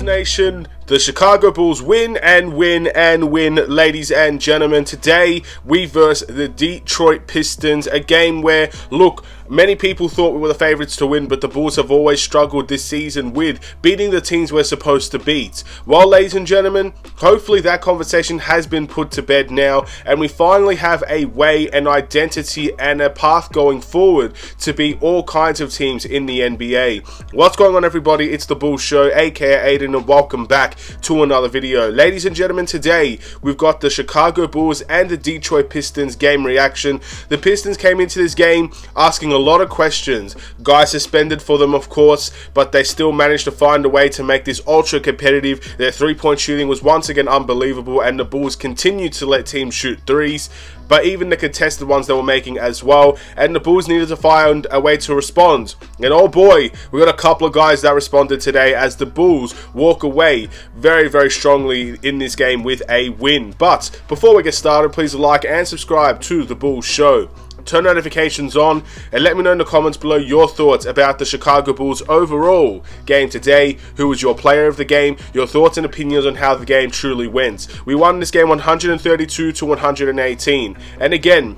Bulls Nation, the Chicago Bulls win and win and win, ladies and gentlemen. Today we verse the Detroit Pistons, a game where, look, many people thought we were the favourites to win, but the Bulls have always struggled this season with beating the teams we're supposed to beat. Well, ladies and gentlemen, hopefully that conversation has been put to bed now, and we finally have a way, an identity, and a path going forward to beat all kinds of teams in the NBA. What's going on, everybody? It's the Bulls Show, aka Aiden, and welcome back to another video. Ladies and gentlemen, today we've got the Chicago Bulls and the Detroit Pistons game reaction. The Pistons came into this game asking a lot of questions. Guys suspended for them, of course, but they still managed to find a way to make this ultra competitive. Their three-point shooting was once again unbelievable, and the Bulls continued to let teams shoot threes, but even the contested ones they were making as well, and the Bulls needed to find a way to respond. And oh boy, we got a couple of guys that responded today as the Bulls walk away very, very strongly in this game with a win. But before we get started, please like and subscribe to the Bulls Show. Turn notifications on and let me know in the comments below your thoughts about the Chicago Bulls overall game today. Who was your player of the game? Your thoughts and opinions on how the game truly went. We won this game 132 to 118. And again,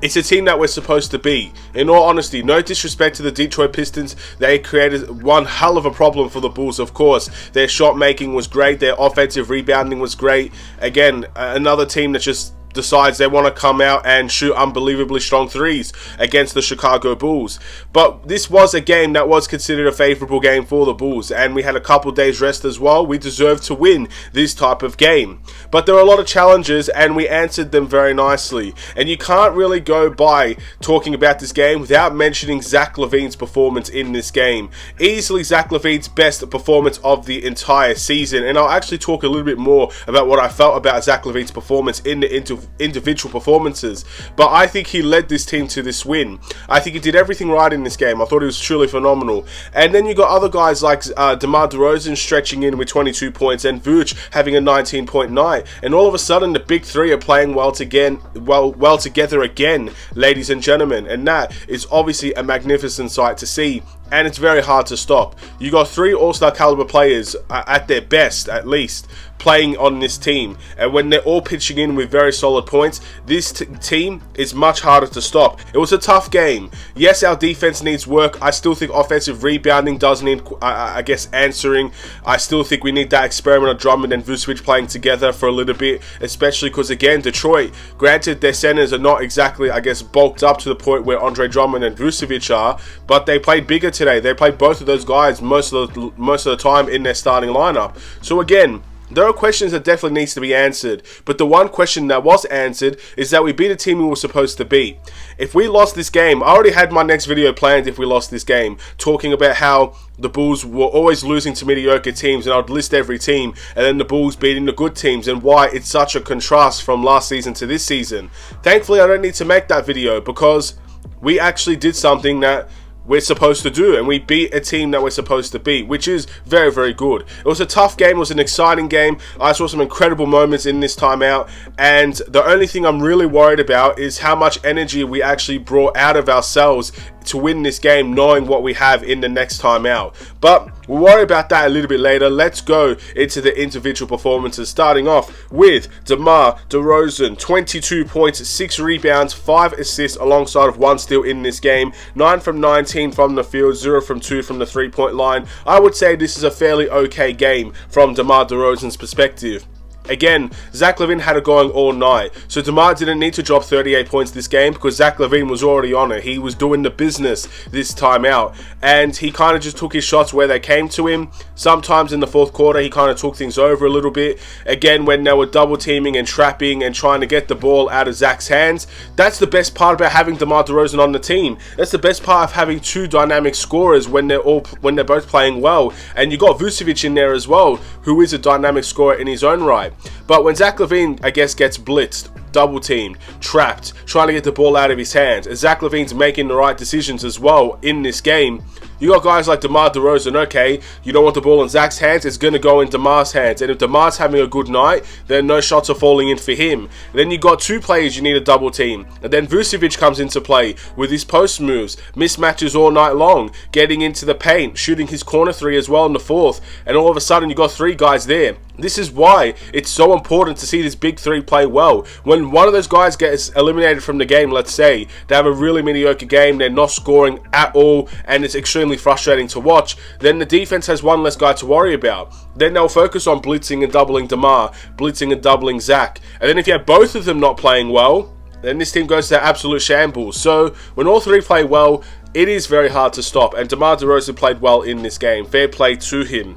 it's a team that we're supposed to beat. In all honesty, no disrespect to the Detroit Pistons, they created one hell of a problem for the Bulls, of course. Their shot making was great, their offensive rebounding was great. Again, another team that just decides they want to come out and shoot unbelievably strong threes against the Chicago Bulls. But this was a game that was considered a favorable game for the Bulls, and we had a couple days rest as well. We deserved to win this type of game. But there were a lot of challenges, and we answered them very nicely. And you can't really go by talking about this game without mentioning Zach LaVine's performance in this game. Easily Zach LaVine's best performance of the entire season, and I'll actually talk a little bit more about what I felt about Zach LaVine's performance in the individual performances. But I think he led this team to this win. I think he did everything right in this game. I thought he was truly phenomenal. And then you got other guys like DeMar DeRozan stretching in with 22 points and Vooch having a 19-point night. And all of a sudden the big three are playing well together again, ladies and gentlemen. And that is obviously a magnificent sight to see. And it's very hard to stop. You got three all-star caliber players at their best, at least, playing on this team, and when they're all pitching in with very solid points, this team is much harder to stop. It was a tough game. Yes, our defense needs work. I still think offensive rebounding does need, I guess, answering. I still think we need that experiment of Drummond and Vucevic playing together for a little bit, especially because, again, Detroit, granted their centers are not exactly, I guess, bulked up to the point where Andre Drummond and Vucevic are, but they played bigger today. They played both of those guys most of the time in their starting lineup. So again, there are questions that definitely needs to be answered, but the one question that was answered is that we beat a team we were supposed to beat. If we lost this game, I already had my next video planned if we lost this game, talking about how the Bulls were always losing to mediocre teams, and I'd list every team, and then the Bulls beating the good teams, and why it's such a contrast from last season to this season. Thankfully, I don't need to make that video because we actually did something that we're supposed to do, and we beat a team that we're supposed to beat, which is very, very good. It was a tough game. It was an exciting game. I saw some incredible moments in this timeout, and the only thing I'm really worried about is how much energy we actually brought out of ourselves to win this game, knowing what we have in the next time out. But we'll worry about that a little bit later. Let's go into the individual performances, starting off with DeMar DeRozan. 22 points, 6 rebounds, 5 assists alongside of 1 steal in this game. 9 from 19 from the field, 0 from 2 from the 3-point line. I would say this is a fairly okay game from DeMar DeRozan's perspective. Again, Zach LaVine had it going all night, so DeMar didn't need to drop 38 points this game because Zach LaVine was already on it. He was doing the business this time out, and he kind of just took his shots where they came to him. Sometimes in the fourth quarter, he kind of took things over a little bit. Again, when they were double teaming and trapping and trying to get the ball out of Zach's hands, that's the best part about having DeMar DeRozan on the team. That's the best part of having two dynamic scorers when they're both playing well. And you got Vucevic in there as well, who is a dynamic scorer in his own right. But when Zach LaVine, I guess, gets blitzed, double teamed, trapped, trying to get the ball out of his hands, and Zach LaVine's making the right decisions as well in this game, You got guys like DeMar DeRozan. Okay, you don't want the ball in Zach's hands, it's going to go in DeMar's hands. And if DeMar's having a good night, then no shots are falling in for him. Then you got two players you need a double team. And then Vucevic comes into play with his post moves, mismatches all night long, getting into the paint, shooting his corner three as well in the fourth. And all of a sudden, you got three guys there. This is why it's so important to see this big three play well. When one of those guys gets eliminated from the game, let's say, they have a really mediocre game, they're not scoring at all, and it's extremely frustrating to watch, then the defense has one less guy to worry about. Then they'll focus on blitzing and doubling DeMar, blitzing and doubling Zach. And then if you have both of them not playing well, then this team goes to absolute shambles. So when all three play well, it is very hard to stop. And DeMar DeRozan played well in this game. Fair play to him.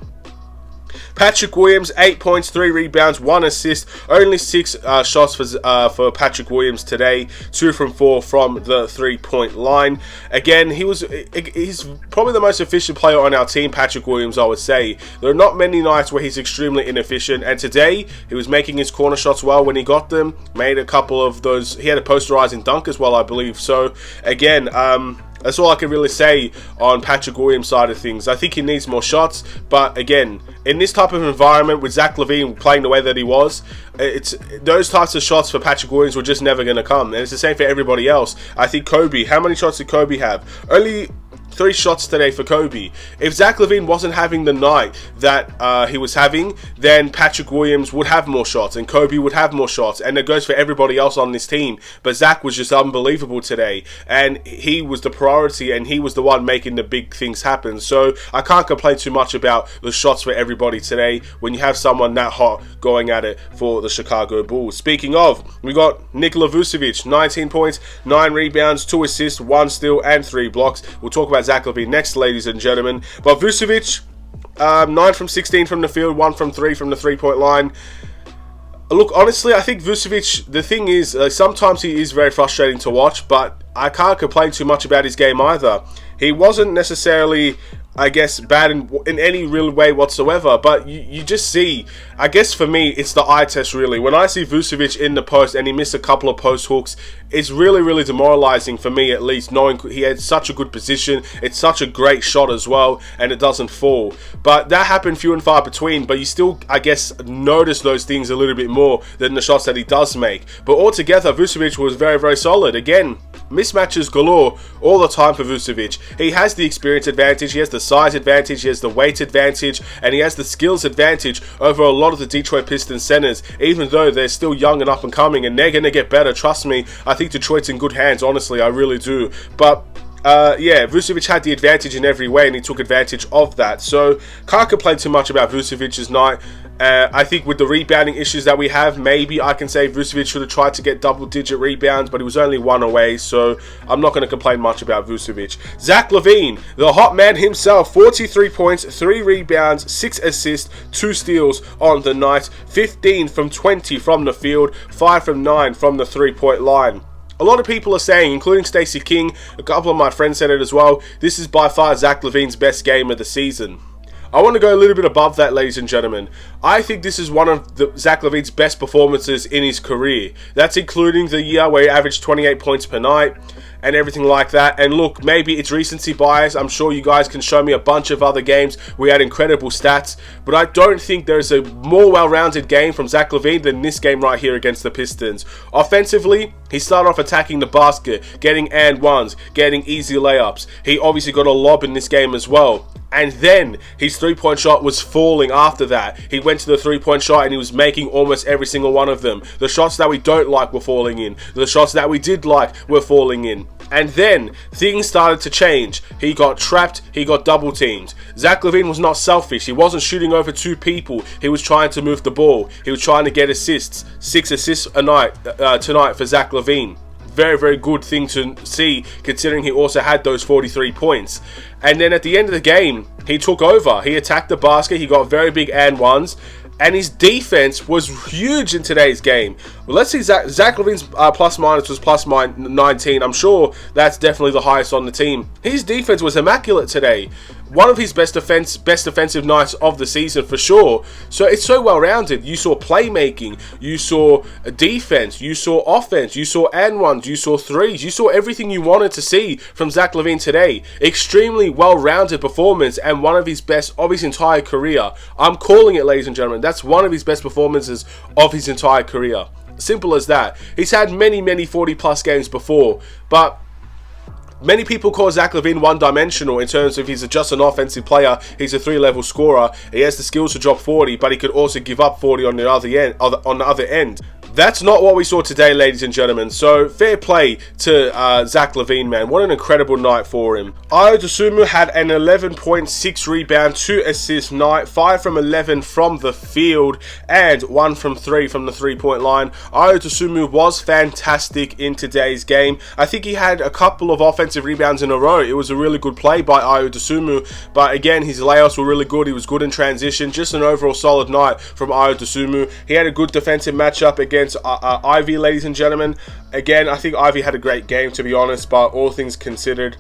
Patrick Williams, 8 points, 3 rebounds, 1 assist, only 6 shots for Patrick Williams today, 2 from 4 from the 3-point line. Again, he's probably the most efficient player on our team, Patrick Williams, I would say. There are not many nights where he's extremely inefficient, and today he was making his corner shots well when he got them, made a couple of those, he had a posterizing dunk as well, I believe. So again, that's all I can really say on Patrick Williams' side of things. I think he needs more shots, but again, in this type of environment with Zach LaVine playing the way that he was, it's those types of shots for Patrick Williams were just never going to come. And it's the same for everybody else. I think Kobe, how many shots did Kobe have? Only 3 shots today for Kobe. If Zach LaVine wasn't having the night that he was having, then Patrick Williams would have more shots and Kobe would have more shots, and it goes for everybody else on this team. But Zach was just unbelievable today, and he was the priority, and he was the one making the big things happen. So I can't complain too much about the shots for everybody today when you have someone that hot going at it for the Chicago Bulls. Speaking of, we got Nikola Vucevic, 19 points, 9 rebounds, 2 assists, 1 steal, and 3 blocks. We'll talk about Zach LaVine next, ladies and gentlemen. But Vucevic, 9 from 16 from the field, 1 from 3 from the 3-point line. Look, honestly, I think Vucevic, the thing is, sometimes he is very frustrating to watch, but I can't complain too much about his game either. He wasn't necessarily, I guess, bad in any real way whatsoever, but you just see, I guess for me, it's the eye test really. When I see Vucevic in the post and he missed a couple of post hooks, it's really, really demoralizing for me, at least, knowing he had such a good position, it's such a great shot as well, and it doesn't fall. But that happened few and far between, but you still, I guess, notice those things a little bit more than the shots that he does make. But altogether, Vucevic was very, very solid. Again, mismatches galore all the time for Vucevic. He has the experience advantage, he has the size advantage, he has the weight advantage, and he has the skills advantage over a lot of the Detroit Pistons centers, even though they're still young and up and coming, and they're going to get better, trust me. I think Detroit's in good hands, honestly, I really do. But yeah, Vucevic had the advantage in every way, and he took advantage of that. So, can't complain too much about Vucevic's night. I think with the rebounding issues that we have, maybe I can say Vucevic should have tried to get double-digit rebounds, but he was only 1 away, so I'm not going to complain much about Vucevic. Zach LaVine, the hot man himself, 43 points, 3 rebounds, 6 assists, 2 steals on the night, 15 from 20 from the field, 5 from 9 from the 3-point line. A lot of people are saying, including Stacey King, a couple of my friends said it as well, this is by far Zach LaVine's best game of the season. I want to go a little bit above that, ladies and gentlemen. I think this is one of Zach LaVine's best performances in his career. That's including the year where he averaged 28 points per night and everything like that. And look, maybe it's recency bias. I'm sure you guys can show me a bunch of other games where he had incredible stats, but I don't think there's a more well-rounded game from Zach LaVine than this game right here against the Pistons. Offensively, he started off attacking the basket, getting and ones, getting easy layups. He obviously got a lob in this game as well. And then his 3-point shot was falling after that. He went to the 3-point shot and he was making almost every single one of them. The shots that we don't like were falling in. The shots that we did like were falling in. And then things started to change. He got trapped. He got double teamed. Zach LaVine was not selfish. He wasn't shooting over 2 people. He was trying to move the ball. He was trying to get assists. 6 assists a night tonight for Zach LaVine. Very, very good thing to see, considering he also had those 43 points. And then at the end of the game, he took over. He attacked the basket. He got very big and ones. And his defense was huge in today's game. Well, let's see, Zach LaVine's plus minus was plus 19. I'm sure that's definitely the highest on the team. His defense was immaculate today. one of his best defensive nights of the season for sure. So it's so well rounded. You saw playmaking, you saw defense, you saw offense, you saw and ones, you saw threes, you saw everything you wanted to see from Zach LaVine today. Extremely well rounded performance, and one of his best of his entire career. I'm calling it, ladies and gentlemen. That's one of his best performances of his entire career. Simple as that. He's had many 40 plus games before, but many people call Zach LaVine one-dimensional in terms of he's just an offensive player. He's a 3-level scorer. He has the skills to drop 40, but he could also give up 40 on the other end. That's not what we saw today, ladies and gentlemen. So, fair play to Zach LaVine, man. What an incredible night for him. Ayo Dosunmu had an 11.6 rebound, 2 assist night, 5 from 11 from the field, and 1 from 3 from the three-point line. Ayo Dosunmu was fantastic in today's game. I think he had a couple of offensive rebounds in a row. It was a really good play by Ayo Dosunmu, but again, his layouts were really good. He was good in transition. Just an overall solid night from Ayo Dosunmu. He had a good defensive matchup against Ivy, ladies and gentlemen. Again, I think Ivy had a great game, to be honest, but all things considered,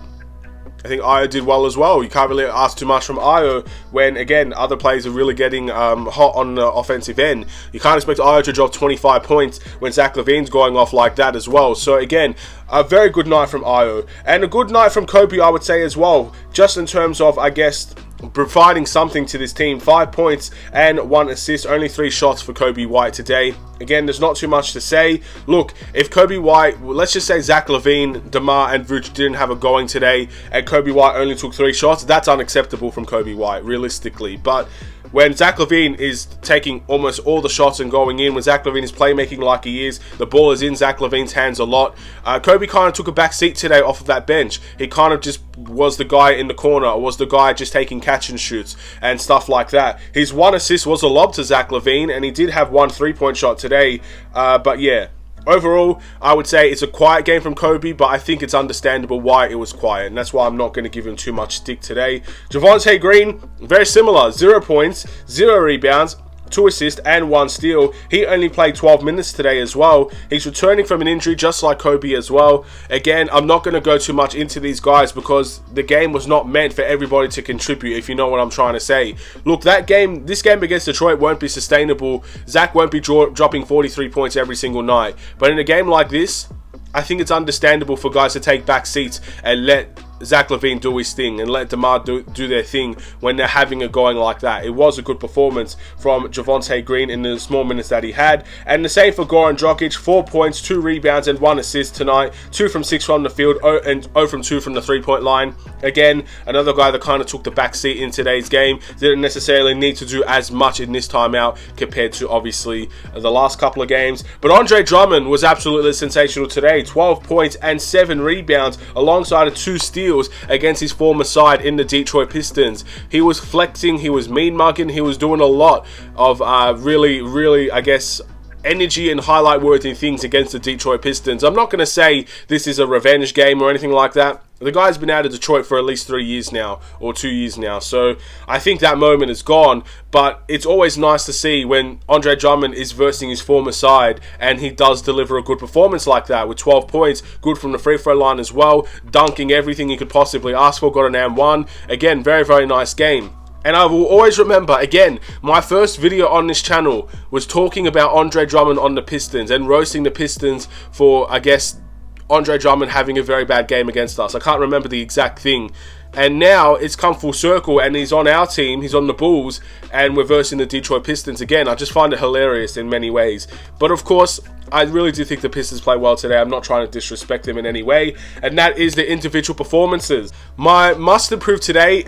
I think Ayo did well as well. You can't really ask too much from Ayo when, again, other players are really getting hot on the offensive end. You can't expect Ayo to drop 25 points when Zach LaVine's going off like that as well. So, again, a very good night from Ayo. And a good night from Kobe, I would say, as well. Just in terms of, I guess, providing something to this team. 5 points and 1 assist. Only 3 shots for Kobe White today. Again, there's not too much to say. Look, if Kobe White, let's just say Zach LaVine, DeMar, and Vooch didn't have a going today, and Kobe White only took 3 shots, that's unacceptable from Kobe White, realistically. But when Zach LaVine is taking almost all the shots and going in, when Zach LaVine is playmaking like he is, the ball is in Zach LaVine's hands a lot. Kobe kind of took a back seat today off of that bench. He kind of just was the guy in the corner, or was the guy just taking catch and shoots and stuff like that. His 1 assist was a lob to Zach LaVine, and he did have 1 3-point shot today. But yeah, overall, I would say it's a quiet game from Kobe, but I think it's understandable why it was quiet, and that's why I'm not going to give him too much stick today. Javonte Green, very similar. 0 points, 0 rebounds, 2 assists and 1 steal. He only played 12 minutes today as well. He's returning from an injury just like Kobe as well. Again, I'm not going to go too much into these guys because the game was not meant for everybody to contribute, if you know what I'm trying to say. Look, this game against Detroit won't be sustainable. Zach won't be dropping 43 points every single night. But in a game like this, I think it's understandable for guys to take back seats and let Zach LaVine do his thing and let DeMar do their thing when they're having a going like that. It was a good performance from Javonte Green in the small minutes that he had. And the same for Goran Dragic, 4 points, 2 rebounds and 1 assist tonight. 2 from 6 from the field and 0 from 2 from the three-point line. Again, another guy that kind of took the back seat in today's game. Didn't necessarily need to do as much in this timeout compared to, obviously, the last couple of games. But Andre Drummond was absolutely sensational today. 12 points and 7 rebounds alongside of 2 steals against his former side in the Detroit Pistons. He was flexing, he was mean mugging, he was doing a lot of really, I guess, energy and highlight worthy things against the Detroit Pistons. I'm not going to say this is a revenge game or anything like that. The guy's been out of Detroit for at least 3 years now, or 2 years now, so I think that moment is gone, but it's always nice to see when Andre Drummond is versing his former side, and he does deliver a good performance like that, with 12 points, good from the free throw line as well, dunking everything you could possibly ask for, got an and-1. Again, very nice game. And I will always remember, again, my first video on this channel was talking about Andre Drummond on the Pistons, and roasting the Pistons for, I guess, Andre Drummond having a very bad game against us. I can't remember the exact thing. And now it's come full circle and he's on our team, he's on the Bulls, and we're versing the Detroit Pistons again. I just find it hilarious in many ways. But of course, I really do think the Pistons play well today. I'm not trying to disrespect them in any way. And that is the individual performances. My must improve today,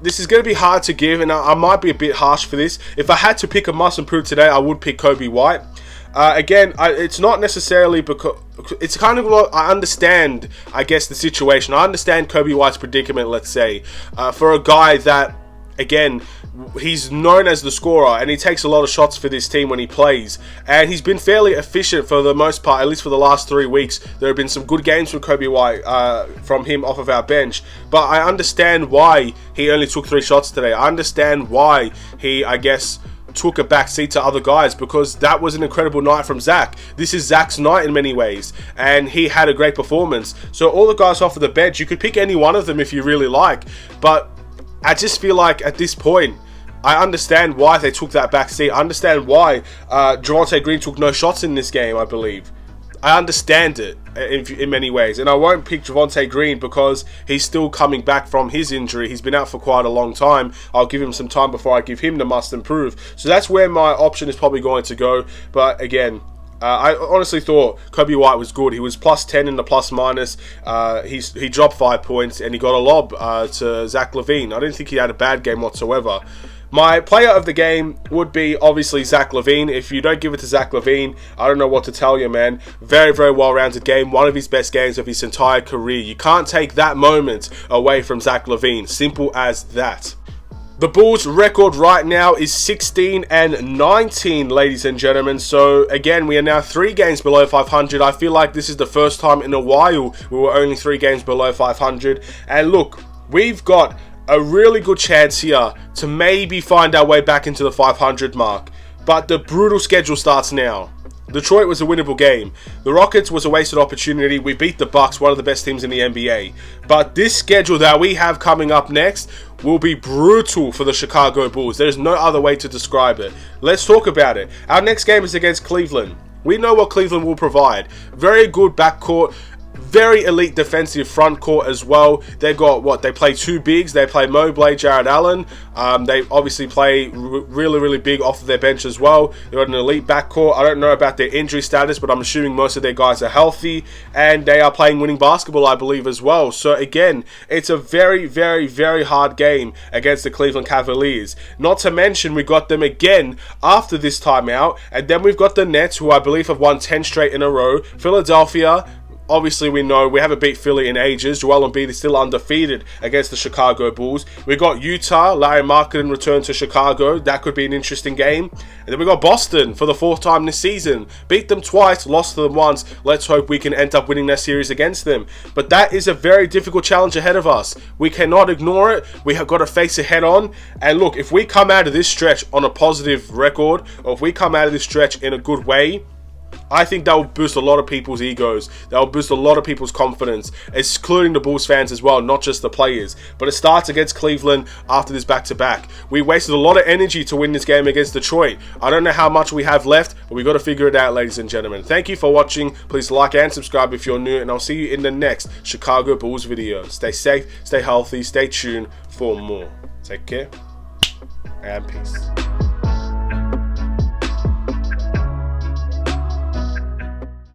this is going to be hard to give, and I might be a bit harsh for this. If I had to pick a must improve today, I would pick Kobe White. Again, it's not necessarily because it's kind of, I understand, I guess, the situation. I understand Kobe White's predicament, let's say, for a guy that, again, he's known as the scorer and he takes a lot of shots for this team when he plays, and he's been fairly efficient for the most part, at least for the last 3 weeks. There have been some good games from Kobe White, from him off of our bench, but I understand why he only took 3 shots today. I understand why he, I guess, took a back seat to other guys, because that was an incredible night from Zach. This is Zach's night in many ways, and he had a great performance. So all the guys off of the bench, you could pick any one of them if you really like, but I just feel like at this point, I understand why they took that back seat. I understand why Javonte Green took no shots in this game, I believe. I understand it in many ways. And I won't pick Javonte Green because he's still coming back from his injury. He's been out for quite a long time. I'll give him some time before I give him the must improve. So that's where my option is probably going to go. But again, I honestly thought Kobe White was good. He was plus 10 in the plus minus. He dropped 5 points and he got a lob to Zach LaVine. I didn't think he had a bad game whatsoever. My player of the game would be obviously Zach LaVine. If you don't give it to Zach LaVine, I don't know what to tell you, man. Very, very well-rounded game. One of his best games of his entire career. You can't take that moment away from Zach LaVine. Simple as that. The Bulls' record right now is 16 and 19, ladies and gentlemen. So, again, we are now 3 games below 500. I feel like this is the first time in a while we were only 3 games below 500. And look, we've got a really good chance here to maybe find our way back into the 500 mark. But the brutal schedule starts now. Detroit was a winnable game. The Rockets was a wasted opportunity. We beat the Bucks, one of the best teams in the NBA. But this schedule that we have coming up next will be brutal for the Chicago Bulls. There's no other way to describe it. Let's talk about it. Our next game is against Cleveland. We know what Cleveland will provide. Very good backcourt. Very elite defensive front court as well. They got what? They play 2 bigs. They play Mobley, Jared Allen. They obviously play really, really big off of their bench as well. They've got an elite backcourt. I don't know about their injury status, but I'm assuming most of their guys are healthy. And they are playing winning basketball, I believe, as well. So again, it's a very, very, very hard game against the Cleveland Cavaliers. Not to mention, we got them again after this timeout. And then we've got the Nets, who I believe have won 10 straight in a row. Philadelphia. Obviously, we know we haven't beat Philly in ages. Joel Embiid is still undefeated against the Chicago Bulls. We got Utah. Larry Markkinen returned to Chicago. That could be an interesting game. And then we got Boston for the 4th time this season. Beat them twice, lost to them once. Let's hope we can end up winning that series against them. But that is a very difficult challenge ahead of us. We cannot ignore it. We have got to face it head on. And look, if we come out of this stretch on a positive record, or if we come out of this stretch in a good way, I think that will boost a lot of people's egos. That will boost a lot of people's confidence, excluding the Bulls fans as well, not just the players. But it starts against Cleveland after this back-to-back. We wasted a lot of energy to win this game against Detroit. I don't know how much we have left, but we've got to figure it out, ladies and gentlemen. Thank you for watching. Please like and subscribe if you're new, and I'll see you in the next Chicago Bulls video. Stay safe, stay healthy, stay tuned for more. Take care, and peace.